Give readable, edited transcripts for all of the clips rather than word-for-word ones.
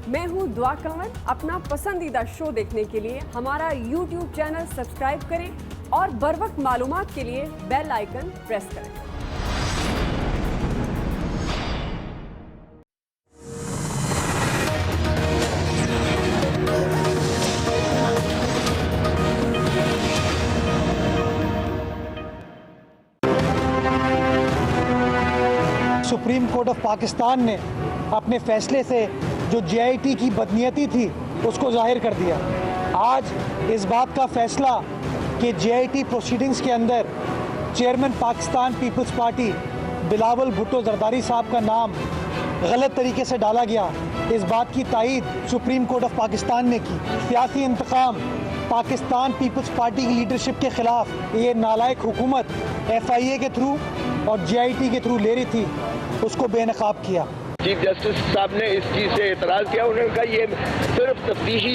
میں ہوں دعا کنور. اپنا پسندیدہ شو دیکھنے کے لیے ہمارا YouTube چینل سبسکرائب کریں اور بروقت معلومات کے لیے بیل آئیکن پریس کریں. سپریم کورٹ آف پاکستان نے اپنے فیصلے سے جو JIT کی بدنیتی تھی اس کو ظاہر کر دیا. آج اس بات کا فیصلہ کہ JIT پروسیڈنگز کے اندر چیئرمین پاکستان پیپلز پارٹی بلاول بھٹو زرداری صاحب کا نام غلط طریقے سے ڈالا گیا، اس بات کی تائید سپریم کورٹ آف پاکستان نے کی. سیاسی انتقام پاکستان پیپلز پارٹی کی لیڈرشپ کے خلاف یہ نالائق حکومت FIA کے تھرو اور JIT کے تھرو لے رہی تھی، اس کو بے نقاب کیا. چیف جسٹس صاحب نے اس چیز سے اعتراض کیا. انہوں نے کہا یہ صرف تفتیشی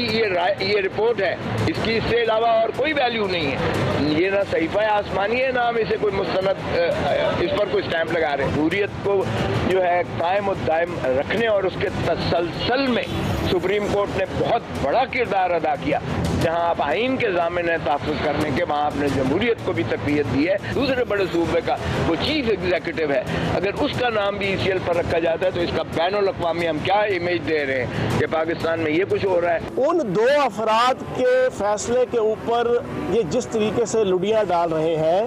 یہ رپورٹ ہے، اس کی اس سے علاوہ اور کوئی ویلیو نہیں ہے. یہ نہ صحیفہ آسمانی ہے، نہ ہم اسے کوئی مستند اس پر کوئی اسٹیمپ لگا رہے ہیں. جمہوریت کو جو ہے قائم و دائم رکھنے اور اس کے تسلسل میں سپریم کورٹ نے بہت بڑا کردار ادا کیا. جہاں آپ آئین کے ضامن ہیں تحفظ کرنے کے، وہاں آپ نے جمہوریت کو بھی تقویت دی ہے. دوسرے بڑے صوبے کا وہ چیف ایگزیکٹو ہے، اگر اس کا نام بھی ECL پر رکھا جاتا ہے تو اس کا بین الاقوامی ہم کیا امیج دے رہے ہیں کہ پاکستان میں یہ کچھ ہو رہا ہے. ان دو افراد کے فیصلے کے اوپر یہ جس طریقے سے لڈیاں ڈال رہے ہیں،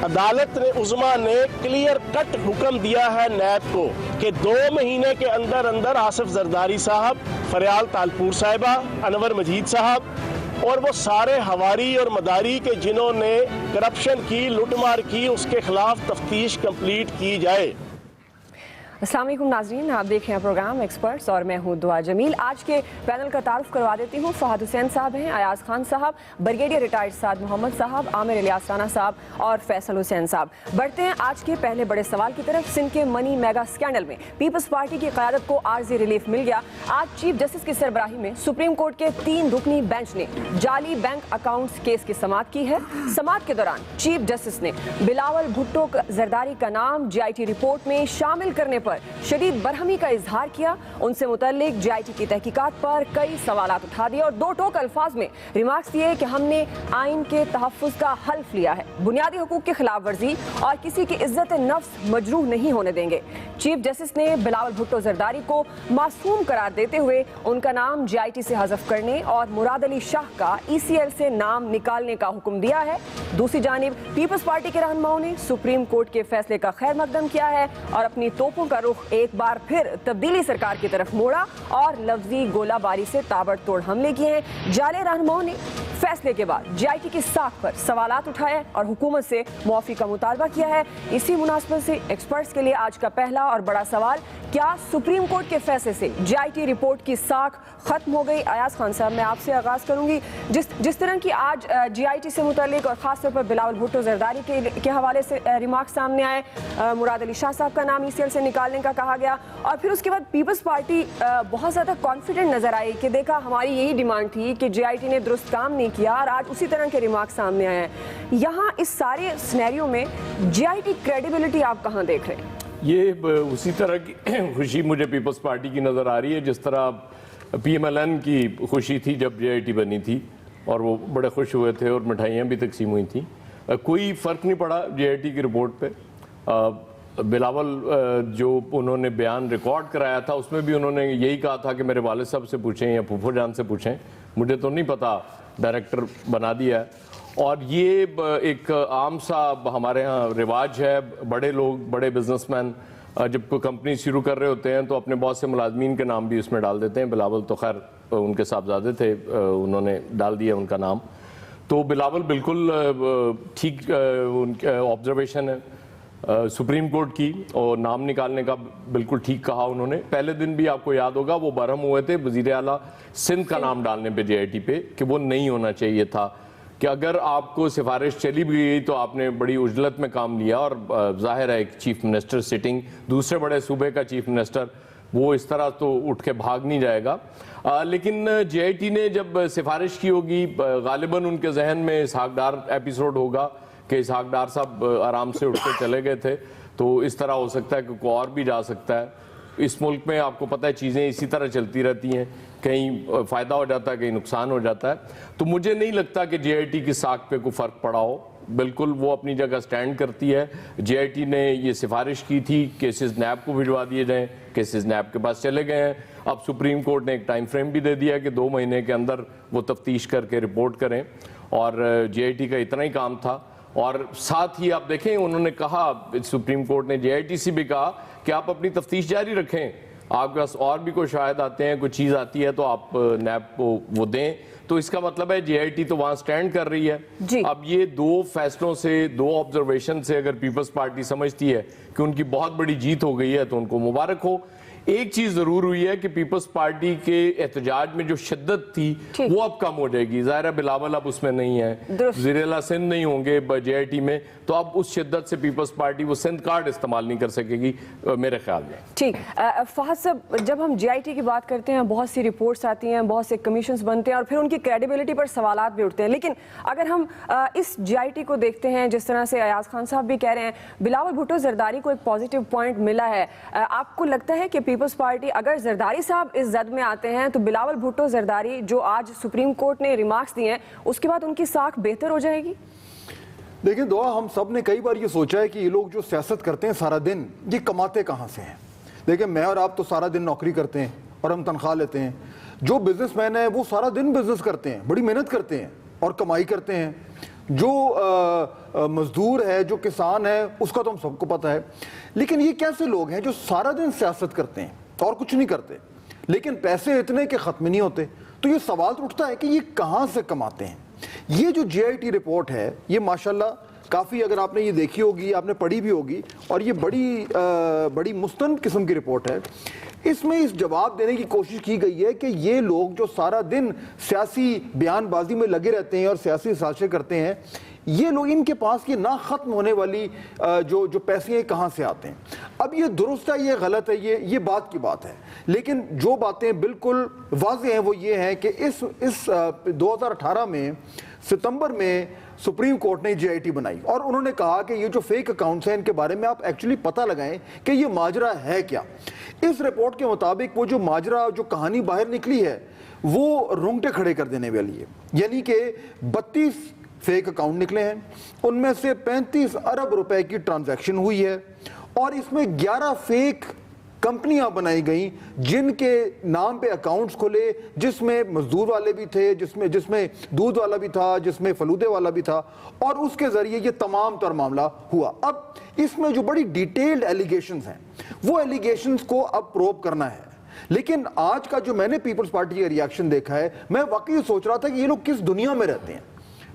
عدالت عظمیٰ نے کلیئر کٹ حکم دیا ہے نیب کو کہ 2 مہینے کے اندر اندر آصف زرداری صاحب، فریال تالپور صاحبہ، انور مجید صاحب اور وہ سارے ہواری اور مداری کے جنہوں نے کرپشن کی، لوٹ مار کی، اس کے خلاف تفتیش کمپلیٹ کی جائے. السلام علیکم ناظرین، آپ دیکھ رہے ہیں پروگرام ایکسپرٹس اور میں ہوں دعا جمیل. آج کے پینل کا تعارف کروا دیتی ہوں. فہد حسین صاحب ہیں، ایاز خان صاحب، بریگیڈیئر ریٹائرڈ سعد محمد صاحب، عامر الیاس رانا صاحب اور فیصل حسین صاحب. بڑھتے ہیں آج کے پہلے بڑے سوال کی طرف. سندھ کے منی میگا اسکینڈل میں پیپلز پارٹی کی قیادت کو عارضی ریلیف مل گیا. آج چیف جسٹس کی سربراہی میں سپریم کورٹ کے 3 رکنی بینچ نے جعلی بینک اکاؤنٹس کیس کی سماعت کی ہے. سماعت کے دوران چیف جسٹس نے بلاول بھٹو زرداری کا نام JIT رپورٹ میں شامل کرنے پر شدید برہمی کا اظہار کیا. ان سے متعلق JIT کی تحقیقات پر کئی سوالات اٹھا دیے اور 2 ٹوک الفاظ میں ریمارکس دیے کہ ہم نے آئین کے تحفظ کا حلف لیا ہے، بنیادی حقوق کی خلاف ورزی اور کسی کی عزت نفس مجروح نہیں ہونے دیں گے. چیف جسٹس نے بلاول بھٹو زرداری کو معصوم قرار دیتے ہوئے ان کا نام JIT سے حذف کرنے اور مراد علی شاہ کا ECL سے نام نکالنے کا حکم دیا ہے. دوسری جانب پیپلز پارٹی کے رہنماؤں نے سپریم کورٹ کے فیصلے کا خیر مقدم کیا ہے اور اپنی توپوں کا رخ ایک بار پھر تبدیلی سرکار کی طرف موڑا اور لفظی گولہ باری سے تابڑ توڑ حملے کیے ہیں. جعلی رہنماؤں نے فیصلے کے بعد JIT کی ساکھ پر سوالات اٹھائے اور حکومت سے معافی کا مطالبہ کیا ہے. اسی مناسبت سے ایکسپرٹس کے لیے آج کا پہلا اور بڑا سوال، کیا سپریم کورٹ کے فیصلے سے JIT رپورٹ کی ساکھ ختم ہو گئی؟ ایاز خان صاحب، میں آپ سے آغاز کروں گی. جس طرح کی آج JIT سے متعلق اور خاص طور پر بلاول بھٹو زرداری کے حوالے سے ریمارکس سامنے آئے، مراد علی شاہ صاحب کا نام ECL سے نکالنے کا کہا گیا اور پھر اس کے بعد پیپلز پارٹی بہت زیادہ کانفیڈنٹ نظر آئی کہ دیکھا ہماری یہی ڈیمانڈ تھی کہ JIT نے درست کام نہیں کیا، اور آج اسی طرح کے ریمارکس سامنے آئے ہیں. یہاں اس سارے سینیریو میں JIT کریڈیبلٹی آپ کہاں دیکھ رہے ہیں؟ یہ اسی طرح کی خوشی مجھے پیپلز پارٹی کی نظر آ رہی ہے جس طرح PMLN کی خوشی تھی جب JIT بنی تھی اور وہ بڑے خوش ہوئے تھے اور مٹھائیاں بھی تقسیم ہوئی تھیں. کوئی فرق نہیں پڑا JIT کی رپورٹ پہ. بلاول جو انہوں نے بیان ریکارڈ کرایا تھا اس میں بھی انہوں نے یہی کہا تھا کہ میرے والد صاحب سے پوچھیں یا پھوپھو جان سے پوچھیں، مجھے تو نہیں پتا، ڈائریکٹر بنا دیا ہے. اور یہ ایک عام سا ہمارے ہاں رواج ہے. بڑے لوگ، بڑے بزنس مین جب کوئی کمپنی شروع کر رہے ہوتے ہیں تو اپنے بہت سے ملازمین کے نام بھی اس میں ڈال دیتے ہیں. بلاول تو خیر ان کے صاحبزادے تھے، انہوں نے ڈال دیا ان کا نام. تو بلاول بالکل ٹھیک ان کا آبزرویشن ہے سپریم کورٹ کی، اور نام نکالنے کا بالکل ٹھیک کہا انہوں نے. پہلے دن بھی آپ کو یاد ہوگا وہ برہم ہوئے تھے وزیر اعلیٰ سندھ کا نام ڈالنے پہ JIT پہ کہ وہ نہیں ہونا چاہیے تھا، کہ اگر آپ کو سفارش چلی بھی گئی تو آپ نے بڑی عجلت میں کام لیا. اور ظاہر ہے ایک چیف منسٹر سٹنگ دوسرے بڑے صوبے کا چیف منسٹر، وہ اس طرح تو اٹھ کے بھاگ نہیں جائے گا. لیکن JIT نے جب سفارش کی ہوگی غالباً ان کے ذہن میں اسحاق ڈار ایپیسوڈ ہوگا کہ اسحاق ڈار صاحب آرام سے اٹھ کے چلے گئے تھے، تو اس طرح ہو سکتا ہے کہ کوئی اور بھی جا سکتا ہے. اس ملک میں آپ کو پتہ ہے چیزیں اسی طرح چلتی رہتی ہیں, کہیں فائدہ ہو جاتا ہے, کہیں نقصان ہو جاتا ہے. تو مجھے نہیں لگتا کہ جے آئی ٹی کی ساکھ پہ کوئی فرق پڑا ہو. بالکل وہ اپنی جگہ سٹینڈ کرتی ہے. جے آئی ٹی نے یہ سفارش کی تھی کیسز نیب کو بھجوا دیے جائیں, کیسز نیب کے پاس چلے گئے ہیں. اب سپریم کورٹ نے ایک ٹائم فریم بھی دے دیا کہ 2 مہینے کے اندر وہ تفتیش کر کے رپورٹ کریں, اور جے آئی ٹی کا اتنا ہی کام تھا. اور ساتھ ہی آپ دیکھیں انہوں نے کہا, سپریم کورٹ نے جے آئی ٹی سے بھی کہا کہ آپ اپنی تفتیش جاری رکھیں, آپ کے پاس اور بھی کوئی شاہد آتے ہیں, کوئی چیز آتی ہے تو آپ نیب کو وہ دیں. تو اس کا مطلب ہے جے آئی ٹی تو وہاں سٹینڈ کر رہی ہے. اب یہ 2 فیصلوں سے, 2 آبزرویشن سے اگر پیپلز پارٹی سمجھتی ہے کہ ان کی بہت بڑی جیت ہو گئی ہے تو ان کو مبارک ہو. ایک چیز ضرور ہوئی ہے کہ پیپلز پارٹی کے احتجاج میں جو شدت تھی وہ اب کم ہو جائے گی. ظاہر ہے بلاول اب اس میں نہیں ہے, وزیر اعلیٰ سندھ نہیں ہوں گے جے آئی ٹی میں, تو اب اس شدت سے پیپلز پارٹی وہ سندھ کارڈ استعمال نہیں کر سکے گی میرے خیال میں. ٹھیک. فہد صاحب, جب ہم جے آئی ٹی کی بات کرتے ہیں بہت سی رپورٹس آتی ہیں, بہت سے کمیشنز بنتے ہیں اور پھر ان کی کریڈیبلٹی پر سوالات بھی اٹھتے ہیں. لیکن اگر ہم اس جے آئی ٹی کو دیکھتے ہیں, جس طرح سے ایاز خان صاحب بھی کہہ رہے ہیں, بلاول بھٹو زرداری کو ایک پازیٹیو پوائنٹ ملا ہے. آپ کو لگتا ہے کہ پیپلز پارٹی, اگر زرداری صاحب اس زد میں آتے ہیں تو بلاول بھٹو زرداری جو آج سپریم کورٹ نے ریمارکس دیے ہیں اس کے بعد ان کی ساکھ بہتر ہو جائے گی؟ دیکھیں دعا, ہم سب نے کئی بار یہ سوچا ہے کہ یہ لوگ جو سیاست کرتے ہیں سارا دن, یہ کماتے کہاں سے ہیں؟ دیکھیں میں اور آپ تو سارا دن نوکری کرتے ہیں اور ہم تنخواہ لیتے ہیں. جو بزنس مین ہیں وہ سارا دن بزنس کرتے ہیں, بڑی محنت کرتے ہیں اور کمائی کرتے ہیں. جو مزدور ہے, جو کسان ہے, اس کا تو ہم سب کو پتہ ہے. لیکن یہ کیسے لوگ ہیں جو سارا دن سیاست کرتے ہیں اور کچھ نہیں کرتے, لیکن پیسے اتنے کہ ختم نہیں ہوتے؟ تو یہ سوال اٹھتا ہے کہ یہ کہاں سے کماتے ہیں؟ یہ جو جے آئی ٹی رپورٹ ہے یہ ماشاءاللہ کافی, اگر آپ نے یہ دیکھی ہوگی, آپ نے پڑھی بھی ہوگی, اور یہ بڑی مستند قسم کی رپورٹ ہے. اس میں اس جواب دینے کی کوشش کی گئی ہے کہ یہ لوگ جو سارا دن سیاسی بیان بازی میں لگے رہتے ہیں اور سیاسی سازشیں کرتے ہیں, یہ لوگ, ان کے پاس یہ نہ ختم ہونے والی جو پیسے ہیں کہاں سے آتے ہیں. اب یہ درست ہے, یہ غلط ہے, یہ بات کی بات ہے. لیکن جو باتیں بالکل واضح ہیں وہ یہ ہیں کہ اس 2018 میں ستمبر میں سپریم کورٹ نے جے آئی ٹی بنائی اور انہوں نے کہا کہ یہ جو فیک اکاؤنٹس ہیں ان کے بارے میں آپ ایکچولی پتہ لگائیں کہ یہ ماجرا ہے کیا. اس رپورٹ کے مطابق وہ جو ماجرا, جو کہانی باہر نکلی ہے وہ رونگٹے کھڑے کر دینے والی ہے. یعنی کہ 32 فیک اکاؤنٹ نکلے ہیں, ان میں سے 35 ارب روپے کی ٹرانزیکشن ہوئی ہے, اور اس میں 11 فیک کمپنیاں بنائی گئیں جن کے نام پہ اکاؤنٹس کھلے, جس میں مزدور والے بھی تھے, جس میں دودھ والا بھی تھا, جس میں فلودے والا بھی تھا, اور اس کے ذریعے یہ تمام تر معاملہ ہوا. اب اس میں جو بڑی ڈیٹیلڈ ایلیگیشنز ہیں وہ ایلیگیشنز کو اب پروب کرنا ہے. لیکن آج کا جو میں نے پیپلز پارٹی کا ریاکشن دیکھا ہے, میں واقعی سوچ رہا تھا کہ یہ لوگ کس دنیا میں رہتے ہیں.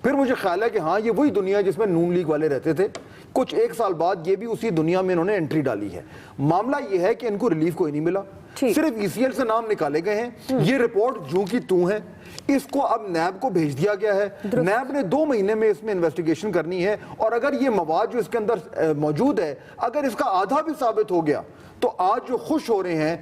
پھر مجھے خیال ہے کہ ہاں یہ وہی دنیا جس میں نون لیگ والے رہتے تھے. کچھ 1 سال بعد یہ بھی اسی دنیا میں انہوں نے انٹری ڈالی ہے. معاملہ یہ ہے کہ ان کو ریلیف کوئی نہیں ملا, صرف ای سی ایل سے نام نکالے گئے ہیں. یہ رپورٹ جو کی توں ہے, اس کو اب نیب کو بھیج دیا گیا ہے. نیب نے 2 مہینے میں اس میں انویسٹیگیشن کرنی ہے, اور اگر یہ مواد جو اس کے اندر موجود ہے اگر اس کا آدھا بھی ثابت ہو گیا تو آج جو خوش ہو رہے ہیں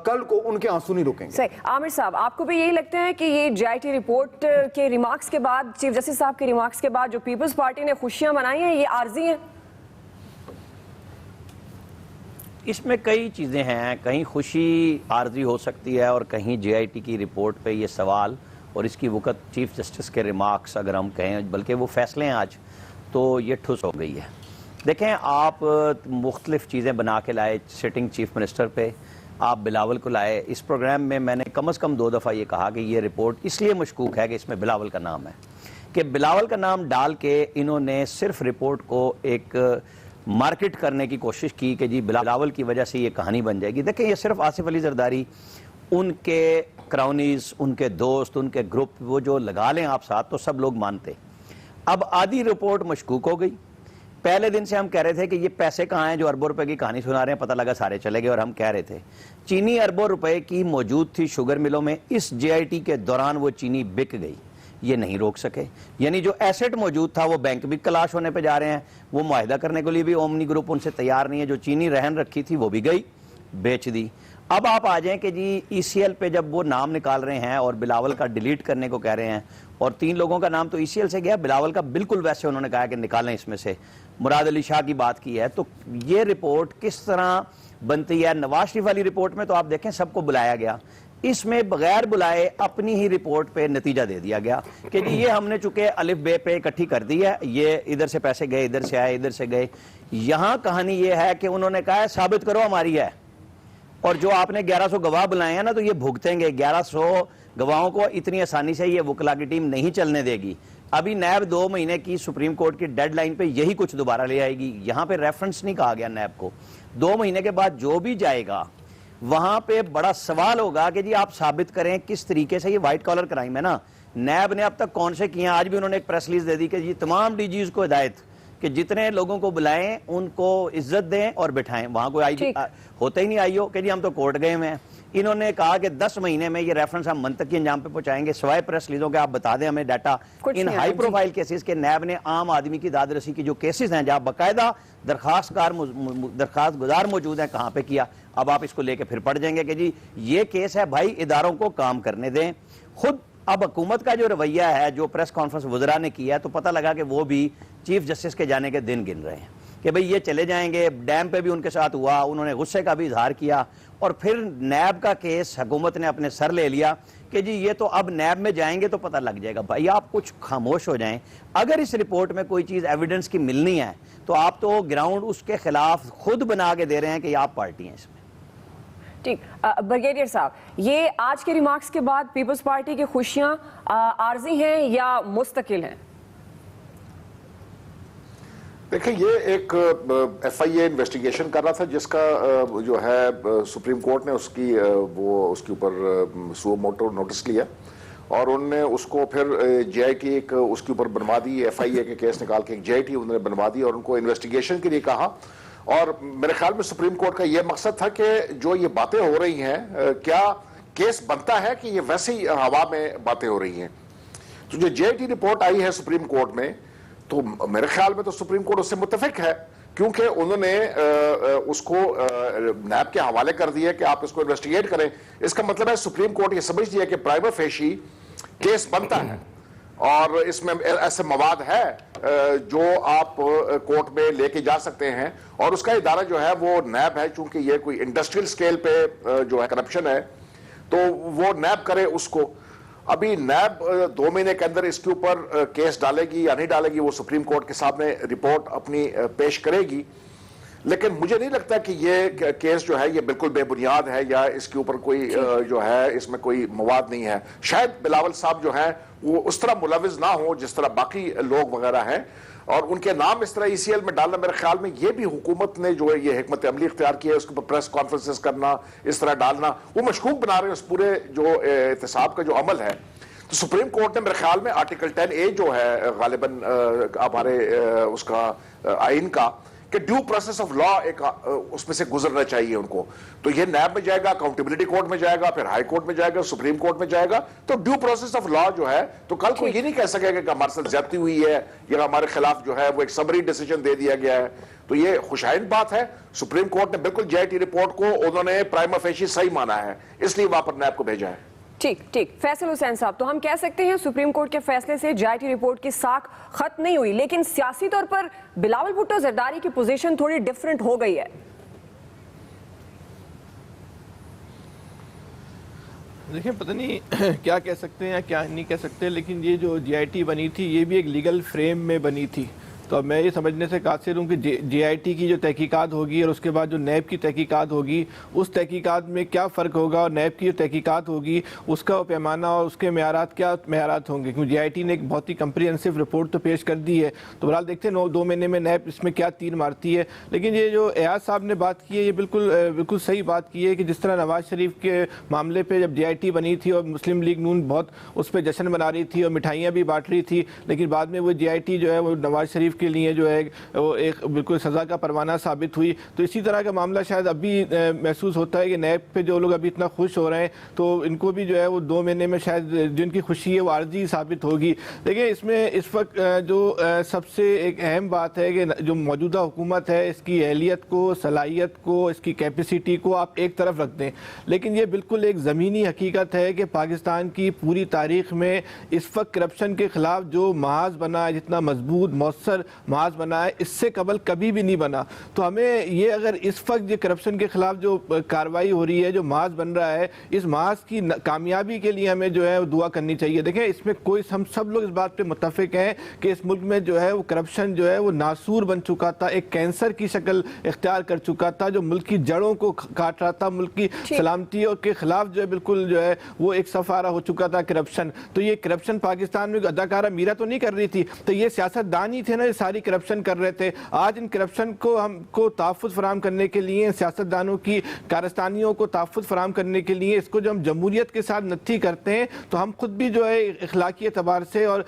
کل کو ان کے آنسو نہیں رکیں گے. صحیح. عامر صاحب, آپ کو بھی یہی لگتا ہے کہ یہ جے آئی ٹی رپورٹ کے ریمارکس کے بعد, چیف جسٹس صاحب کے ریمارکس کے بعد جو پیپلز پارٹی نے خوشیاں منائی ہیں یہ عارضی ہیں؟ اس میں کئی چیزیں ہیں. کہیں خوشی عارضی ہو سکتی ہے اور کہیں جے آئی ٹی کی رپورٹ پہ یہ سوال اور اس کی وقت چیف جسٹس کے ریمارکس اگر ہم کہیں, بلکہ وہ فیصلے ہیں آج, تو یہ ٹھوس ہو گئی ہے. دیکھیں آپ مختلف چیزیں بنا کے لائے سٹنگ چیف منسٹر پہ, آپ بلاول کو لائے. اس پروگرام میں میں نے کم از کم 2 دفعہ یہ کہا کہ یہ رپورٹ اس لیے مشکوک ہے کہ اس میں بلاول کا نام ہے, کہ بلاول کا نام ڈال کے انہوں نے صرف رپورٹ کو ایک مارکیٹ کرنے کی کوشش کی کہ جی بلاول کی وجہ سے یہ کہانی بن جائے گی. دیکھیں یہ صرف آصف علی زرداری, ان کے کراؤنیز, ان کے دوست, ان کے گروپ, وہ جو لگا لیں آپ ساتھ تو سب لوگ مانتے. اب آدھی رپورٹ مشکوک ہو گئی. پہلے دن سے ہم کہہ رہے تھے کہ یہ پیسے کہاں ہیں جو اربوں روپے کی کہانی سنا رہے ہیں, پتہ لگا سارے چلے گئے. اور ہم کہہ رہے تھے چینی اربوں روپے کی موجود تھی شوگر ملوں میں, اس جے آئی ٹی کے دوران وہ چینی بک گئی, یہ نہیں روک سکے. یعنی جو ایسٹ موجود تھا وہ بینک بھی کلاش ہونے پہ جا رہے ہیں, وہ معاہدہ کرنے کے لیے بھی اومنی گروپ ان سے تیار نہیں ہے. جو چینی رہن رکھی تھی وہ بھی گئی, بیچ دی. اب آپ آ جائیں کہ جی ای سی ایل پہ جب وہ نام نکال رہے ہیں اور بلاول کا ڈیلیٹ کرنے کو کہہ رہے ہیں, اور 3 لوگوں کا نام تو ای سی ایل سے گیا, بلاول کا بالکل ویسے انہوں نے کہا کہ نکالیں اس میں سے, مراد علی شاہ کی بات کی ہے. تو یہ رپورٹ کس طرح بنتی ہے. نواز شریف والی رپورٹ میں تو آپ دیکھیں سب کو بلایا گیا, اس میں بغیر بلائے اپنی ہی رپورٹ پہ نتیجہ دے دیا گیا کہ جی یہ ہم نے چونکہ الف بے پہ اکٹھی کر دی ہے, یہ ادھر سے پیسے گئے, ادھر سے آئے, ادھر سے گئے. یہاں کہانی یہ ہے کہ انہوں نے کہا ہے ثابت کرو ہماری ہے, اور جو آپ نے 1100 گواہ بلائے ہیں نا تو یہ بھگتیں گے. 1100 گواہوں کو اتنی آسانی سے یہ وکلا کی ٹیم نہیں چلنے دے گی. ابھی نیب 2 مہینے کی سپریم کورٹ کی ڈیڈ لائن پہ یہی کچھ دوبارہ لے آئے گی. یہاں پہ ریفرنس نہیں کہا گیا نیب کو. 2 مہینے کے بعد جو بھی جائے گا وہاں پہ بڑا سوال ہوگا کہ جی آپ ثابت کریں کس طریقے سے یہ وائٹ کالر کرائم ہے نا. نیب نے اب تک کون سے کیے ہیں؟ آج بھی انہوں نے ایک پریس ریلیز دے دی کہ جی تمام ڈی جیز کو ہدایت کہ جتنے لوگوں کو بلائیں ان کو عزت دیں اور بٹھائیں. وہاں کوئی آئی جی ہوتا ہی نہیں آئی ہو کہ جی ہم تو کورٹ گئے ہوئے ہیں. انہوں نے کہا کہ 10 مہینے میں یہ ریفرنس ہم منطقی انجام پہ پہنچائیں گے, سوائے پریس ریلیزوں کے آپ بتا دیں ہمیں data in high profile cases کے. نیب نے عام آدمی کی داد رسی کی جو کیسز ہیں جہاں باقاعدہ درخواست گزار موجود ہیں کہاں پہ کیا. اب آپ اس کو لے کے پھر پڑ جائیں گے کہ جی یہ کیس ہے, بھائی اداروں کو کام کرنے دیں. خود اب حکومت کا جو رویہ ہے, جو پریس کانفرنس وزراء نے کیا ہے, تو پتہ لگا کہ وہ بھی چیف جسٹس کے جانے کے دن گن رہے ہیں کہ بھئی یہ چلے جائیں گے. ڈیم پہ بھی ان کے ساتھ ہوا, انہوں نے غصے کا بھی اظہار کیا, اور پھر نیب کا کیس حکومت نے اپنے سر لے لیا کہ جی یہ تو اب نیب میں جائیں گے تو پتہ لگ جائے گا. بھائی آپ کچھ خاموش ہو جائیں. اگر اس رپورٹ میں کوئی چیز ایویڈنس کی ملنی ہے تو آپ تو گراؤنڈ اس کے خلاف خود بنا کے دے رہے ہیں کہ یہ آپ پارٹی ہیں اس میں. ٹھیک, بریگیڈیئر صاحب, یہ آج کے ریمارکس کے بعد پیپلز پارٹی کی خوشیاں عارضی ہیں یا مستقل ہیں؟ دیکھیں یہ ایک ایف آئی اے انویسٹیگیشن کر رہا تھا جس کا جو ہے سپریم کورٹ نے اس کے اوپر سو موٹو نوٹس لیا, اور انہوں نے اس کو پھر جے آئی کی ایک اس کے اوپر بنوا دی, ایف آئی اے کے کیس نکال کے ایک جے آئی ٹی انہوں نے بنوا دی اور ان کو انویسٹیگیشن کے لیے کہا. اور میرے خیال میں سپریم کورٹ کا یہ مقصد تھا کہ جو یہ باتیں ہو رہی ہیں کیا کیس بنتا ہے کہ یہ ویسے ہی ہوا میں باتیں ہو رہی ہیں. تو جو جے آئی ٹی رپورٹ آئی ہے سپریم کورٹ میں, تو میرے خیال میں تو سپریم کورٹ اس سے متفق ہے, کیونکہ انہوں نے اس کو نیب کے حوالے کر دیا کہ آپ اس کو انویسٹیگیٹ کریں. اس کا مطلب ہے سپریم کورٹ یہ سمجھ دیا کہ پرائما فیشی کیس بنتا ہے اور اس میں ایسے مواد ہے جو آپ کورٹ میں لے کے جا سکتے ہیں, اور اس کا ادارہ جو ہے وہ نیب ہے. چونکہ یہ کوئی انڈسٹریل سکیل پہ جو ہے کرپشن ہے تو وہ نیب کرے اس کو. ابھی نیب 2 مہینے کے اندر اس کے اوپر کیس ڈالے گی یا نہیں ڈالے گی وہ سپریم کورٹ کے سامنے رپورٹ اپنی پیش کرے گی, لیکن مجھے نہیں لگتا کہ یہ کیس جو ہے یہ بالکل بے بنیاد ہے یا اس کے اوپر کوئی جو ہے اس میں کوئی مواد نہیں ہے. شاید بلاول صاحب جو ہیں وہ اس طرح ملوث نہ ہو جس طرح باقی لوگ وغیرہ ہیں, اور ان کے نام اس طرح ای سی ایل میں ڈالنا میرے خیال میں یہ بھی حکومت نے جو ہے یہ حکمت عملی اختیار کی ہے, اس کے اوپر پریس کانفرنسز کرنا, اس طرح ڈالنا, وہ مشکوک بنا رہے ہیں اس پورے جو احتساب کا جو عمل ہے. تو سپریم کورٹ نے میرے خیال میں آرٹیکل 10A جو ہے غالباً ہمارے اس کا آئین کا کہ ڈیو پروسیس آف لا ایک اس میں سے گزرنا چاہیے ان کو. تو یہ نیب میں جائے گا, اکاؤنٹیبلٹی کورٹ میں جائے گا, پھر ہائی کورٹ میں جائے گا, سپریم کورٹ میں جائے گا. تو ڈیو پروسیس آف لا جو ہے تو کل کو یہ نہیں کہہ سکے گا کہ ہمارے ساتھ زیادتی ہوئی ہے یا ہمارے خلاف جو ہے وہ ایک سمری ڈیسیجن دے دیا گیا ہے. تو یہ خوشائن بات ہے. سپریم کورٹ نے بالکل جے آئی ٹی رپورٹ کو انہوں نے پرائما فیشی صحیح مانا ہے, اس لیے وہاں پر نیب کو بھیجا ہے. ٹھیک, فیصل حسین صاحب, تو ہم کہہ سکتے ہیں سپریم کورٹ کے فیصلے سے جے آئی ٹی رپورٹ کی ساکھ ختم نہیں ہوئی, لیکن سیاسی طور پر بلاول بھٹو زرداری کی پوزیشن تھوڑی ڈیفرنٹ ہو گئی ہے. دیکھیں پتہ نہیں کیا کہہ سکتے ہیں یا کیا نہیں کہہ سکتے, لیکن یہ جو جے آئی ٹی بنی تھی یہ بھی ایک لیگل فریم میں بنی تھی. تو اب میں یہ سمجھنے سے قاصر ہوں کہ جے آئی ٹی کی جو تحقیقات ہوگی اور اس کے بعد جو نیب کی تحقیقات ہوگی اس تحقیقات میں کیا فرق ہوگا, اور نیب کی جو تحقیقات ہوگی اس کا پیمانہ اور اس کے معیارات کیا معیارات ہوں گے, کیونکہ جے آئی ٹی نے ایک بہت ہی کمپریہنسو رپورٹ تو پیش کر دی ہے. تو بہرحال دیکھتے ہیں 2 مہینے میں نیب اس میں کیا تیر مارتی ہے. لیکن یہ جو ایاز صاحب نے بات کی ہے یہ بالکل صحیح بات کی ہے کہ جس طرح نواز شریف کے معاملے پہ جب جے آئی ٹی بنی تھی اور مسلم لیگ نون بہت اس پہ جشن منا رہی تھی اور مٹھائیاں بھی بانٹ رہی تھی, لیکن بعد میں وہ جے آئی ٹی جو ہے وہ نواز شریف کے لیے جو ہے وہ ایک بالکل سزا کا پروانہ ثابت ہوئی. تو اسی طرح کا معاملہ شاید ابھی محسوس ہوتا ہے کہ نیب پہ جو لوگ ابھی اتنا خوش ہو رہے ہیں تو ان کو بھی جو ہے وہ 2 مہینے میں شاید جن کی خوشی ہے وہ عارضی ثابت ہوگی. دیکھیں اس میں اس وقت جو سب سے ایک اہم بات ہے کہ جو موجودہ حکومت ہے اس کی اہلیت کو, صلاحیت کو, اس کی کیپیسٹی کو آپ ایک طرف رکھ دیں, لیکن یہ بالکل ایک زمینی حقیقت ہے کہ پاکستان کی پوری تاریخ میں اس وقت کرپشن کے خلاف جو محاذ بنا ہے, جتنا مضبوط مؤثر محاذ بنا ہے، اس سے قبل کبھی بھی نہیں بنا. تو ہمیں یہ اگر اس وقت یہ کرپشن کے خلاف جو کارروائی ہو رہی ہے، جو محاذ بن رہا ہے، اس محاذ کی کامیابی کے لیے ہمیں جو ہے دعا کرنی چاہیے. دیکھیں اس میں ہم سب لوگ اس بات پہ متفق ہیں کہ اس ملک میں جو ہے وہ کرپشن جو ہے وہ ناسور بن چکا تھا، ایک کینسر کی شکل اختیار کر چکا تھا جو ملک کی جڑوں کو کاٹ رہا تھا، ملک کی سلامتی اور کے خلاف جو ہے بالکل جو ہے وہ ایک صفارہ ہو چکا تھا کرپشن. تو یہ کرپشن پاکستان میں اداکارہ میرا تو نہیں کر رہی تھی، تو یہ سیاست دان ہی تھے نا، یہ ساری کرپشن کر رہے تھے. آج ان کرپشن کو ہم کو تحفظ فراہم کرنے کے لیے، سیاست دانوں کی کارستانیوں کو تحفظ فراہم کرنے کے لیے، اس کو جو ہم جمہوریت کے ساتھ نتھی کرتے ہیں تو ہم خود بھی جو ہے اخلاقی اعتبار سے اور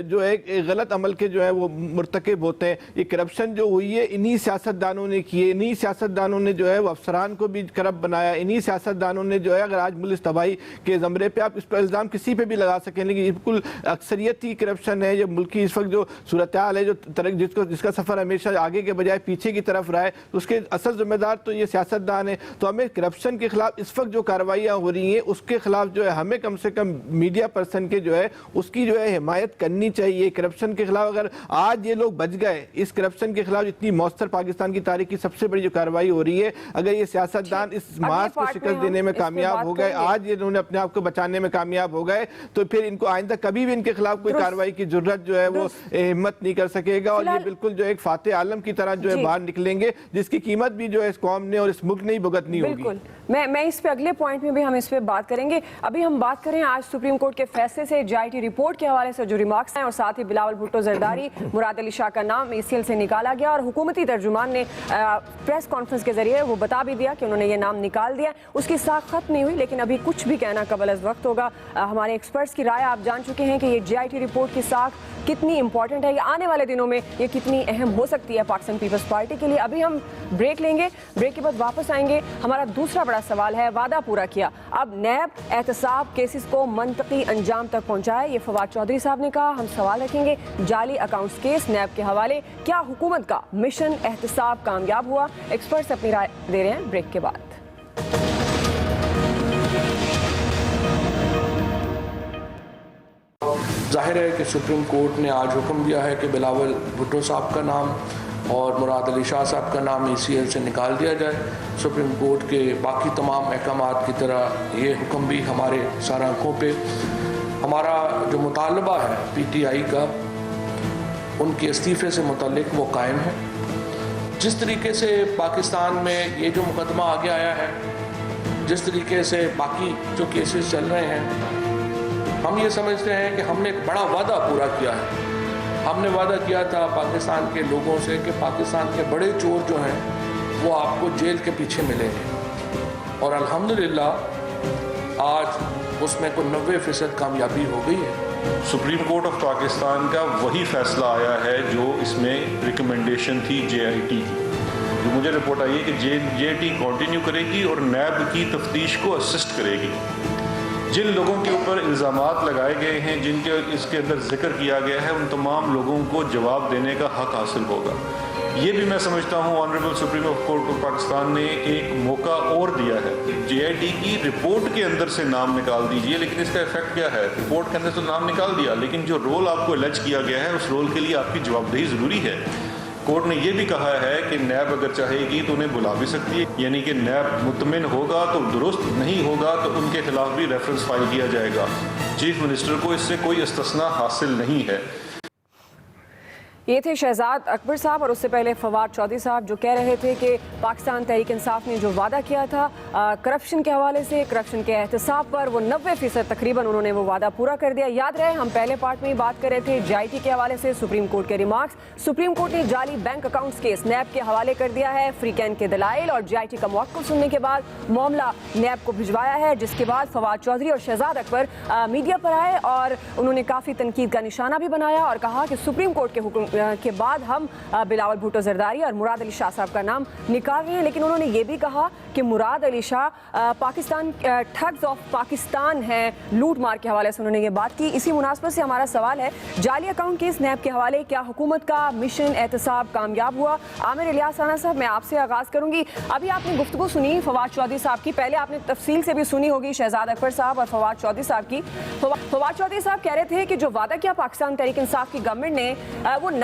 جو ہے غلط عمل کے جو ہے وہ مرتکب ہوتے ہیں. یہ کرپشن جو ہوئی ہے انہی سیاست دانوں نے کی ہے، انہی سیاست دانوں نے جو ہے وہ افسران کو بھی کرپٹ بنایا، انہی سیاست دانوں نے جو ہے اگر آج ملک تباہی کے زمرے پہ آپ اس پر الزام کسی پہ بھی لگا سکیں، لیکن یہ بالکل اکثریت ہی کرپشن ہے. یہ ملکی اس وقت جو صورتحال ہے، جو جس کا سفر ہمیشہ آگے کے بجائے پیچھے کی طرف رہا ہے، اس کے اصل ذمہ دار تو یہ سیاست دان ہے. تو ہمیں کرپشن کے خلاف اس وقت جو کارروائیاں ہو رہی ہیں اس کے خلاف جو ہے ہمیں کم سے کم میڈیا پرسن کے جو ہے اس کی جو ہے حمایت کرنی چاہیے. کرپشن کے خلاف اگر آج یہ لوگ بچ گئے، اس کرپشن کے خلاف اتنی مؤثر پاکستان کی تاریخ کی سب سے بڑی جو کارروائی ہو رہی ہے، اگر یہ سیاستدان اس محاذ کو شکست دینے میں کامیاب ہو گئے، آج یہ انہوں نے اپنے آپ کو بچانے میں کامیاب ہو گئے، تو پھر ان کو آئندہ کبھی بھی ان کے خلاف کوئی کارروائی کی ضرورت جو ہے وہ ہمت نہیں کر سکے گا. اور یہ بالکل جو ایک فاتح عالم کی طرح جو ہے باہر نکلیں گے، جس کی قیمت بھی جو ہے اس قوم نے اور اس ملک نے ہی بھگتنی ہوگی. بالکل، میں اس پہ اگلے پوائنٹ میں بھی ہم اس پہ بات کریں گے. ابھی ہم بات کریں آج سپریم کورٹ کے فیصلے سے، جے آئی ٹی رپورٹ کے حوالے سے جو ریمارکس ہیں، اور ساتھ ہی بلاول بھٹو زرداری، مراد علی شاہ کا نام ACL سے نکالا گیا، اور حکومتی ترجمان نے پریس کانفرنس کے ذریعے وہ بتا بھی دیا کہ انہوں نے یہ نام نکال دیا. اس کی ساخت ختم نہیں ہوئی، لیکن ابھی کچھ بھی کہنا قبل از وقت ہوگا. ہمارے ایکسپرٹس کی رائے آپ جان چکے ہیں کہ یہ JIT رپورٹ کی ساخت کتنی امپورٹنٹ ہے، یہ آنے والے دنوں میں یہ کتنی اہم ہو سکتی ہے پاکستان پیپلز پارٹی کے لیے. ابھی ہم بریک لیں گے، بریک کے بعد واپس آئیں گے. ہمارا دوسرا بڑا سوال ہے، وعدہ پورا کیا، اب نیب احتساب کیسز کو منطقی انجام تک پہنچائے، یہ فواد چودھری صاحب نے کہا. ہم سوال رکھیں گے جعلی اکاؤنٹس کیس نیب کے حوالے، کیا حکومت کا مشن احتساب کامیاب ہوا؟ ایکسپرٹس اپنی رائے دے رہے ہیں بریک کے بعد. ظاہر ہے کہ سپریم کورٹ نے آج حکم دیا ہے کہ بلاول بھٹو صاحب کا نام اور مراد علی شاہ صاحب کا نام ACL سے نکال دیا جائے. سپریم کورٹ کے باقی تمام احکامات کی طرح یہ حکم بھی ہمارے سارا آنکھوں پہ. ہمارا جو مطالبہ ہے PTI کا، ان کے استعفے سے متعلق وہ قائم ہے. جس طریقے سے پاکستان میں یہ جو مقدمہ آگے آیا ہے، جس طریقے سے باقی جو کیسز چل رہے ہیں، ہم یہ سمجھتے ہیں کہ ہم نے ایک بڑا وعدہ پورا کیا ہے. ہم نے وعدہ کیا تھا پاکستان کے لوگوں سے کہ پاکستان کے بڑے چور جو ہیں وہ آپ کو جیل کے پیچھے ملیں گے، اور الحمدللہ آج اس میں کوئی 90% کامیابی ہو گئی ہے. سپریم کورٹ آف پاکستان کا وہی فیصلہ آیا ہے جو اس میں ریکمنڈیشن تھی JIT کی. جو مجھے رپورٹ آئی ہے کہ JIT کنٹینیو کرے گی اور نیب کی تفتیش کو اسسٹ کرے گی. جن لوگوں کے اوپر الزامات لگائے گئے ہیں، جن کے اس کے اندر ذکر کیا گیا ہے، ان تمام لوگوں کو جواب دینے کا حق حاصل ہوگا. یہ بھی میں سمجھتا ہوں honourable supreme court of Pakistan نے ایک موقع اور دیا ہے. JIT کی رپورٹ کے اندر سے نام نکال دیجئے، لیکن اس کا ایفیکٹ کیا ہے؟ رپورٹ کے اندر سے نام نکال دیا، لیکن جو رول آپ کو الج کیا گیا ہے اس رول کے لیے آپ کی جواب دہی ضروری ہے. کورٹ نے یہ بھی کہا ہے کہ نیب اگر چاہے گی تو انہیں بلا بھی سکتی ہے، یعنی کہ نیب مطمئن ہوگا تو درست، نہیں ہوگا تو ان کے خلاف بھی ریفرنس فائل کیا جائے گا. چیف منسٹر کو اس سے کوئی استثناء حاصل نہیں ہے. یہ تھے شہزاد اکبر صاحب، اور اس سے پہلے فواد چودھری صاحب جو کہہ رہے تھے کہ پاکستان تحریک انصاف نے جو وعدہ کیا تھا کرپشن کے حوالے سے، کرپشن کے احتساب پر، وہ 90% تقریباً انہوں نے وہ وعدہ پورا کر دیا. یاد رہے ہم پہلے پارٹ میں ہی بات کر رہے تھے JIT کے حوالے سے، سپریم کورٹ کے ریمارکس. سپریم کورٹ نے جعلی بینک اکاؤنٹس کیس نیب کے حوالے کر دیا ہے. فری کین کے دلائل اور JIT کا موقف سننے کے بعد معاملہ نیب کو بھجوایا ہے، جس کے بعد فواد چودھری اور شہزاد اکبر میڈیا پر آئے اور انہوں نے کافی تنقید کا نشانہ بھی بنایا اور کہا کہ سپریم کورٹ کے حکم کے بعد ہم بلاول بھٹو زرداری اور مراد علی شاہ صاحب کا نام نکال رہے ہیں. لیکن انہوں نے یہ بھی کہا کہ مراد علی شاہ پاکستان ٹھگز آف پاکستان ہیں، لوٹ مار کے حوالے سے انہوں نے یہ بات کی. اسی مناسبت سے ہمارا سوال ہے، جعلی اکاؤنٹ کیس نیب کے حوالے، کیا حکومت کا مشن احتساب کامیاب ہوا؟ عامر الیاس رانا صاحب، میں آپ سے آغاز کروں گی. ابھی آپ نے گفتگو سنی فواد چودھری صاحب کی، پہلے آپ نے تفصیل سے بھی سنی ہوگی شہزاد اکبر صاحب اور فواد چودھری صاحب کی. فواد چودھری صاحب کہہ رہے تھے کہ جو وعدہ کیا پاکستان تحریک انصاف کی گورنمنٹ نے، وہ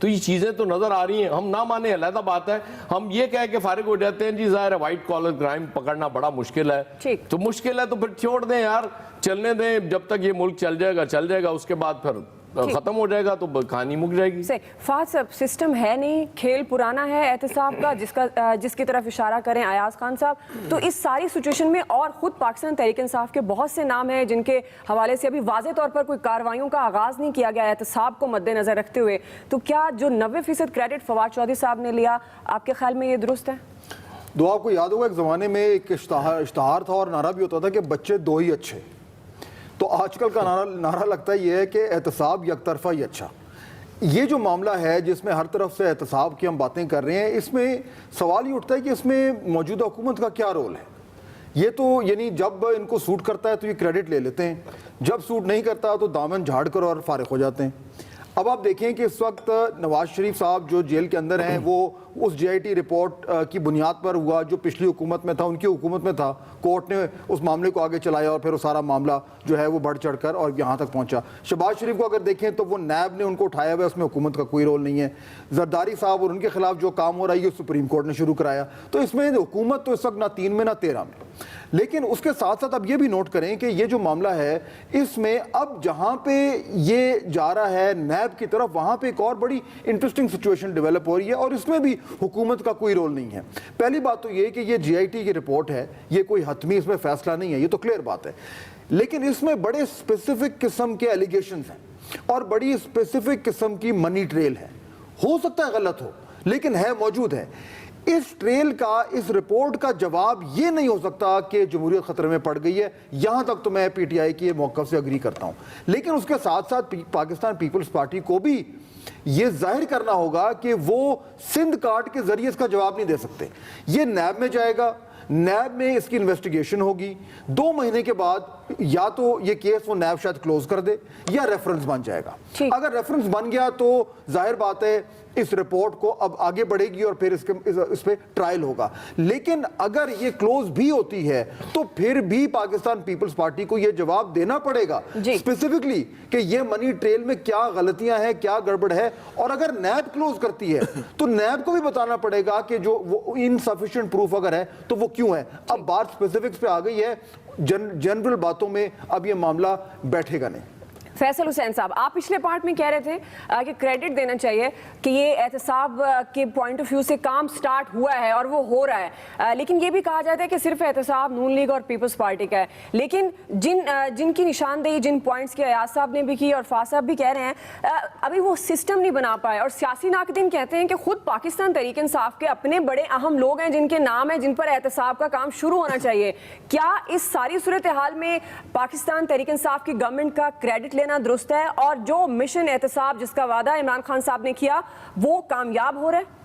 تو یہ چیزیں تو نظر آ رہی ہیں. ہم نہ مانیں علیحدہ بات ہے, ہم یہ کہہ کے فارغ ہو جاتے ہیں جی ظاہر ہے وائٹ کالر کرائم پکڑنا بڑا مشکل ہے, تو مشکل ہے تو پھر چھوڑ دیں یار, چلنے دیں, جب تک یہ ملک چل جائے گا, اس کے بعد پھر ختم ہو جائے گا تو کہانی مک جائے گی. فہد صاحب, سسٹم ہے نہیں, کھیل پرانا ہے احتساب کا, جس کی طرف اشارہ کریں ایاز خان صاحب, تو اس ساری سچویشن میں اور خود پاکستان تحریک انصاف کے بہت سے نام ہیں جن کے حوالے سے ابھی واضح طور پر کوئی کارروائیوں کا آغاز نہیں کیا گیا احتساب کو مد نظر رکھتے ہوئے, تو کیا جو 90% کریڈٹ فواد چودھری صاحب نے لیا, آپ کے خیال میں یہ درست ہے؟ دو آپ کو یاد ہوگا ایک زمانے میں ایک اشتہار تھا اور نعرہ بھی ہوتا تھا کہ بچے دو ہی اچھے, تو آج کل کا نعرہ لگتا ہے یہ ہے کہ احتساب یک طرفہ ہی اچھا. یہ جو معاملہ ہے جس میں ہر طرف سے احتساب کی ہم باتیں کر رہے ہیں, اس میں سوال یہ اٹھتا ہے کہ اس میں موجودہ حکومت کا کیا رول ہے. یہ تو یعنی جب ان کو سوٹ کرتا ہے تو یہ کریڈٹ لے لیتے ہیں, جب سوٹ نہیں کرتا تو دامن جھاڑ کر اور فارغ ہو جاتے ہیں. اب آپ دیکھیں کہ اس وقت نواز شریف صاحب جو جیل کے اندر ہیں وہ اس جے آئی ٹی رپورٹ کی بنیاد پر ہوا جو پچھلی حکومت میں تھا, ان کی حکومت میں تھا, کورٹ نے اس معاملے کو آگے چلایا اور پھر وہ سارا معاملہ جو ہے وہ بڑھ چڑھ کر اور یہاں تک پہنچا. شہباز شریف کو اگر دیکھیں تو وہ نیب نے ان کو اٹھایا ہوا ہے, اس میں حکومت کا کوئی رول نہیں ہے. زرداری صاحب اور ان کے خلاف جو کام ہو رہا ہے یہ سپریم کورٹ نے شروع کرایا, تو اس میں حکومت تو اس وقت نہ 3 میں نہ 13 میں. لیکن اس کے ساتھ ساتھ اب یہ بھی نوٹ کریں کہ یہ جو معاملہ ہے اس میں اب جہاں پہ یہ جا رہا ہے نیب کی طرف, وہاں پہ ایک اور بڑی انٹرسٹنگ سچویشن ڈیولپ ہو رہی ہے اور اس میں بھی حکومت کا کوئی رول نہیں ہے. پہلی بات تو یہ کہ یہ جے آئی ٹی کی رپورٹ ہے, یہ کوئی حتمی اس میں فیصلہ نہیں ہے, یہ تو کلیئر بات ہے, لیکن اس میں بڑے اسپیسیفک قسم کے ایلیگیشنز ہیں اور بڑی اسپیسیفک قسم کی منی ٹریل ہے. ہو سکتا ہے غلط ہو لیکن ہے, موجود ہے. اس ٹریل کا, اس رپورٹ کا جواب یہ نہیں ہو سکتا کہ جمہوریت خطرے میں پڑ گئی ہے, یہاں تک تو میں پی ٹی آئی کے موقف سے اگری کرتا ہوں. لیکن اس کے ساتھ ساتھ پاکستان پیپلز پارٹی کو بھی یہ ظاہر کرنا ہوگا کہ وہ سندھ کارڈ کے ذریعے اس کا جواب نہیں دے سکتے. یہ نیب میں جائے گا, نیب میں اس کی انویسٹیگیشن ہوگی, 2 مہینے کے بعد یا تو یہ کیس وہ نیب شاید کلوز کر دے یا ریفرنس بن جائے گا. اگر ریفرنس بن گیا تو ظاہر بات ہے اس رپورٹ کو اب آگے بڑھے گی اور پھر اس پہ ٹرائل ہوگا. لیکن اگر یہ کلوز بھی ہوتی ہے تو پھر بھی پاکستان پیپلز پارٹی کو یہ جواب دینا پڑے گا اسپیسیفکلی کہ یہ منی ٹریل میں کیا غلطیاں ہیں, کیا گڑبڑ ہے, اور اگر نیب کلوز کرتی ہے تو نیب کو بھی بتانا پڑے گا کہ جو انسفیشینٹ پروف اگر ہے تو وہ کیوں ہے. اب بات اسپیسیفکس پہ آ گئی ہے, جنرل باتوں میں اب یہ معاملہ بیٹھے گا نہیں. فیصل حسین صاحب, آپ پچھلے پارٹ میں کہہ رہے تھے کہ کریڈٹ دینا چاہیے کہ یہ احتساب کے پوائنٹ آف ویو سے کام سٹارٹ ہوا ہے اور وہ ہو رہا ہے, لیکن یہ بھی کہا جاتا ہے کہ صرف احتساب نون لیگ اور پیپلز پارٹی کا ہے. لیکن جن کی نشاندہی جن پوائنٹس کی ایاز صاحب نے بھی کی اور فاض صاحب بھی کہہ رہے ہیں, ابھی وہ سسٹم نہیں بنا پائے, اور سیاسی ناقدین کہتے ہیں کہ خود پاکستان تحریک انصاف کے اپنے بڑے اہم لوگ ہیں جن کے نام ہیں جن پر احتساب کا کام شروع ہونا چاہیے. کیا اس ساری صورتحال میں پاکستان تحریک انصاف کی گورنمنٹ کا کریڈٹ لینا درست ہے, اور جو مشن احتساب جس کا وعدہ عمران خان صاحب نے کیا وہ کامیاب ہو رہا ہے؟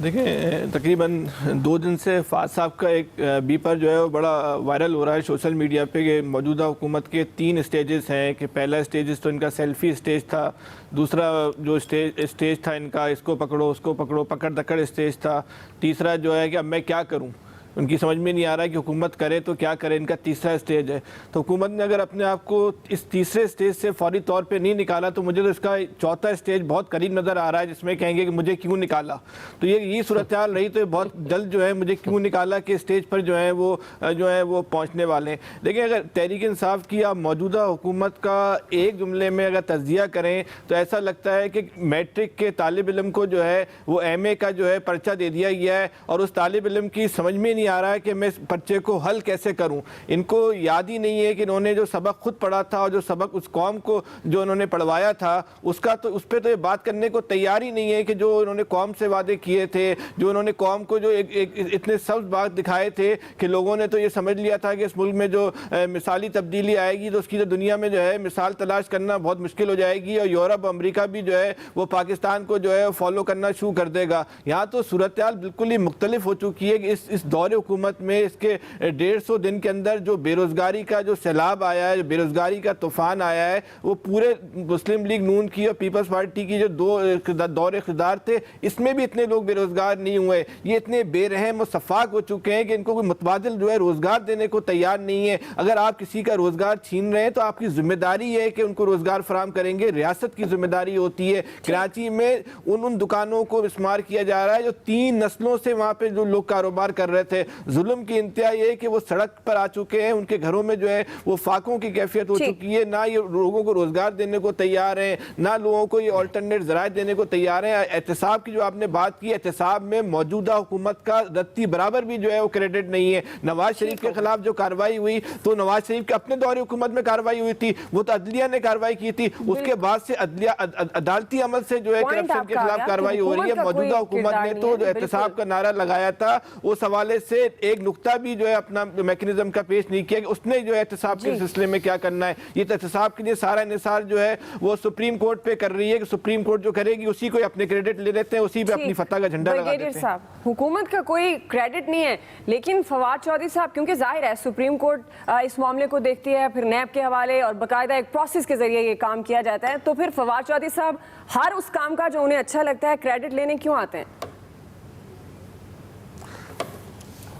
دیکھیں تقریباً 2 دن سے فاض صاحب کا ایک بیپر جو ہے وہ بڑا وائرل ہو رہا ہے سوشل میڈیا پہ کہ موجودہ حکومت کے 3 اسٹیجز ہیں, کہ پہلا اسٹیجز تو ان کا سیلفی اسٹیج تھا, دوسرا جو اسٹیج تھا ان کا اس کو پکڑو اس کو پکڑو پکڑ دکڑ اسٹیج تھا, تیسرا جو ہے کہ اب میں کیا کروں, ان کی سمجھ میں نہیں آ رہا ہے کہ حکومت کرے تو کیا کرے, ان کا تیسرا اسٹیج ہے. تو حکومت نے اگر اپنے آپ کو اس تیسرے اسٹیج سے فوری طور پہ نہیں نکالا تو مجھے تو اس کا چوتھا اسٹیج بہت قریب نظر آ رہا ہے جس میں کہیں گے کہ مجھے کیوں نکالا. تو یہ صورتحال رہی تو بہت جلد جو ہے مجھے کیوں نکالا کہ اسٹیج پر جو ہے وہ پہنچنے والے ہیں. لیکن اگر تحریک انصاف کی آپ موجودہ حکومت کا ایک جملے میں اگر تجزیہ کریں تو ایسا لگتا ہے کہ میٹرک کے طالب علم کو جو ہے وہ ایم اے کا جو ہے پرچہ دے دیا گیا ہے اور اس طالب علم کی سمجھ میں نہیں آ رہا ہے کہ میں اس پرچے کو حل کیسے کروں. ان کو یاد ہی نہیں ہے کہ انہوں نے جو سبق خود پڑھا تھا اور جو سبق اس قوم کو جو انہوں نے پڑھوایا تھا اس پہ تو یہ بات کرنے کو تیار ہی نہیں ہے کہ جو انہوں نے قوم سے وعدے کیے تھے, جو انہوں نے قوم کو جو اتنے سبز باغ دکھائے تھے کہ لوگوں نے تو یہ سمجھ لیا تھا کہ اس ملک میں جو مثالی تبدیلی آئے گی تو اس کی جو دنیا میں جو ہے مثال تلاش کرنا بہت مشکل ہو جائے گی, اور یورپ امریکہ بھی جو ہے وہ پاکستان کو جو ہے فالو کرنا شروع کر دے گا. یہاں تو صورتحال بالکل ہی مختلف ہو چکی ہے کہ اس دور حکومت میں اس کے 150 دن کے اندر جو بے روزگاری کا جو سیلاب آیا ہے, جو بے روزگاری کا طوفان آیا ہے, وہ پورے مسلم لیگ نون کی اور پیپلز پارٹی کی جو دور اقتدار تھے اس میں بھی اتنے لوگ بے روزگار نہیں ہوئے. یہ اتنے بے رحم و شفاق ہو چکے ہیں کہ ان کو کوئی متبادل جو ہے روزگار دینے کو تیار نہیں ہے. اگر آپ کسی کا روزگار چھین رہے ہیں تو آپ کی ذمہ داری ہے کہ ان کو روزگار فراہم کریں گے, ریاست کی ذمہ داری ہوتی ہے. کراچی میں ان دکانوں کو مسمار کیا جا رہا ہے جو 3 نسلوں سے وہاں پہ جو لوگ کاروبار کر رہے تھے. ظلم کی انتہا یہ ہے کہ وہ سڑک پر آ چکے ہیں, ان کے گھروں میں جو ہے وہ فاقوں کی کیفیت ہو چکی ہے. نہ یہ لوگوں کو روزگار دینے کو تیار ہیں, نہ لوگوں کو یہ آلٹرنیٹ ذرائع دینے کو تیار ہیں. احتساب کی جو آپ نے بات کی, احتساب میں موجودہ حکومت کا رتی برابر بھی جو ہے وہ کریڈٹ نہیں ہے. نواز شریف کے خلاف جو کارروائی ہوئی تو نواز شریف کے اپنے دور حکومت میں کارروائی ہوئی تھی, وہ تو عدلیہ نے کارروائی کی تھی. اس کے بعد سے عدالتی عمل سے جو ہے کرپشن کے خلاف کارروائی ہو رہی ہے. موجودہ حکومت نے تو جو احتساب کا نعرہ لگایا تھا اس حوالے سے ایک نقطہ بھی جو ہے اپنا میکنزم کا پیش نہیں کیا کہ اس نے جو ہے احتساب کے سلسلے میں کیا کرنا ہے. یہ تو احتساب کے لیے سارا انحصار جو ہے وہ سپریم کورٹ پہ کر رہی ہے کہ سپریم کورٹ جو کرے گی اسی کو اپنے کریڈٹ لے لیتے ہیں, اسی پہ اپنی فتح کا جھنڈا لگا دیتے ہیں. حکومت کا کوئی کریڈٹ نہیں ہے, لیکن فواد چودھری صاحب کیونکہ ظاہر ہے سپریم کورٹ اس معاملے کو دیکھتی ہے, پھر نیب کے حوالے اور باقاعدہ ایک پروسیس کے ذریعے یہ کام کیا جاتا ہے, تو پھر فواد چودھری صاحب ہر اس کام کا جو انہیں اچھا لگتا ہے کریڈٹ لینے کیوں آتے ہیں؟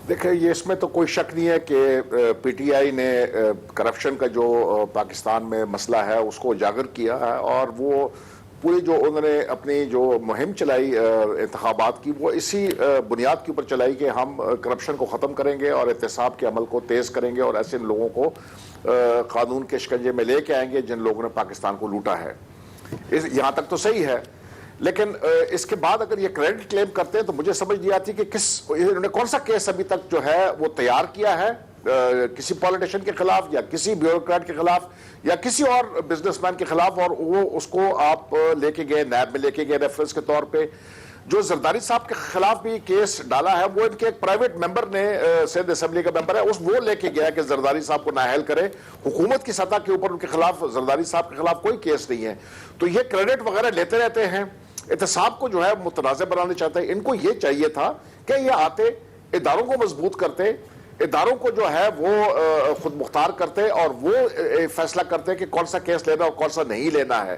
دیکھیں, یہ اس میں تو کوئی شک نہیں ہے کہ پی ٹی آئی نے کرپشن کا جو پاکستان میں مسئلہ ہے اس کو اجاگر کیا ہے, اور وہ پوری جو انہوں نے اپنی جو مہم چلائی انتخابات کی وہ اسی بنیاد کے اوپر چلائی کہ ہم کرپشن کو ختم کریں گے اور احتساب کے عمل کو تیز کریں گے اور ایسے لوگوں کو قانون کے شکنجے میں لے کے آئیں گے جن لوگوں نے پاکستان کو لوٹا ہے. یہاں تک تو صحیح ہے, لیکن اس کے بعد اگر یہ کریڈٹ کلیم کرتے ہیں تو مجھے سمجھ نہیں آتی کہ انہوں نے کون سا کیس ابھی تک جو ہے وہ تیار کیا ہے کسی پولیٹیشین کے خلاف یا کسی بیوروکریٹ کے خلاف یا کسی اور بزنس مین کے خلاف, اور وہ اس کو آپ لے کے گئے نیب میں لے کے گئے ریفرنس کے طور پہ. جو زرداری صاحب کے خلاف بھی کیس ڈالا ہے وہ ان کے ایک پرائیویٹ ممبر نے, سندھ اسمبلی کا ممبر ہے, وہ لے کے گیا کہ زرداری صاحب کو نااہل کرے. حکومت کی سطح کے اوپر ان کے خلاف, زرداری صاحب کے خلاف کوئی کیس نہیں ہے. تو یہ کریڈٹ وغیرہ لیتے رہتے ہیں, احتساب کو جو ہے متنازع بنانے چاہتے ہیں. ان کو یہ چاہیے تھا کہ یہ آتے اداروں کو مضبوط کرتے, اداروں کو جو ہے وہ خود مختار کرتے اور وہ فیصلہ کرتے کہ کون سا کیس لینا اور کون سا نہیں لینا ہے.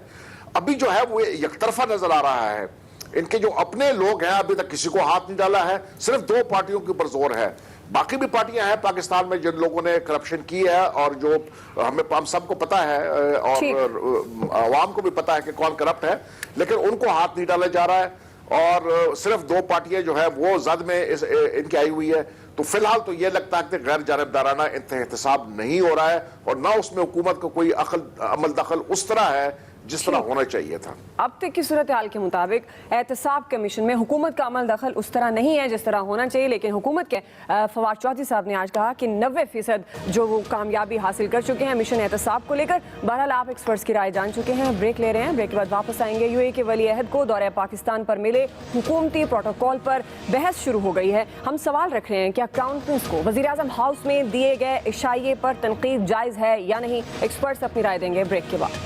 ابھی جو ہے وہ یک طرفہ نظر آ رہا ہے. ان کے جو اپنے لوگ ہیں ابھی تک کسی کو ہاتھ نہیں ڈالا ہے, صرف 2 پارٹیوں کے اوپر زور ہے. باقی بھی پارٹیاں ہیں پاکستان میں جن لوگوں نے کرپشن کی ہے اور جو ہم سب کو پتا ہے اور عوام کو بھی پتا ہے کہ کون کرپٹ ہے, لیکن ان کو ہاتھ نہیں ڈالا جا رہا ہے. اور صرف 2 پارٹیاں جو ہے وہ زد میں ان کی آئی ہوئی ہے. تو فی الحال تو یہ لگتا ہے کہ غیر جانبدارانہ احتساب نہیں ہو رہا ہے اور نہ اس میں حکومت کا کوئی عمل دخل اس طرح ہے جس طرح ہونا چاہیے تھا. اب تک کی صورتحال کے مطابق احتساب کمیشن میں حکومت کا عمل دخل اس طرح نہیں ہے جس طرح ہونا چاہیے, لیکن حکومت کے فواد چودھری صاحب نے آج کہا کہ 90% جو وہ کامیابی حاصل کر چکے ہیں مشن احتساب کو لے کر. بہرحال آپ ایکسپرٹس کی رائے جان چکے ہیں, بریک لے رہے ہیں, بریک کے بعد واپس آئیں گے. UAE کے ولی عہد کو دورہ پاکستان پر ملے حکومتی پروٹوکول پر بحث شروع ہو گئی ہے. ہم سوال رکھ رہے ہیں کیا کراؤن پرنس کو وزیراعظم ہاؤس میں دیے گئے اشائیے پر تنقید جائز ہے یا نہیں؟ ایکسپرٹس اپنی رائے دیں گے بریک کے بعد.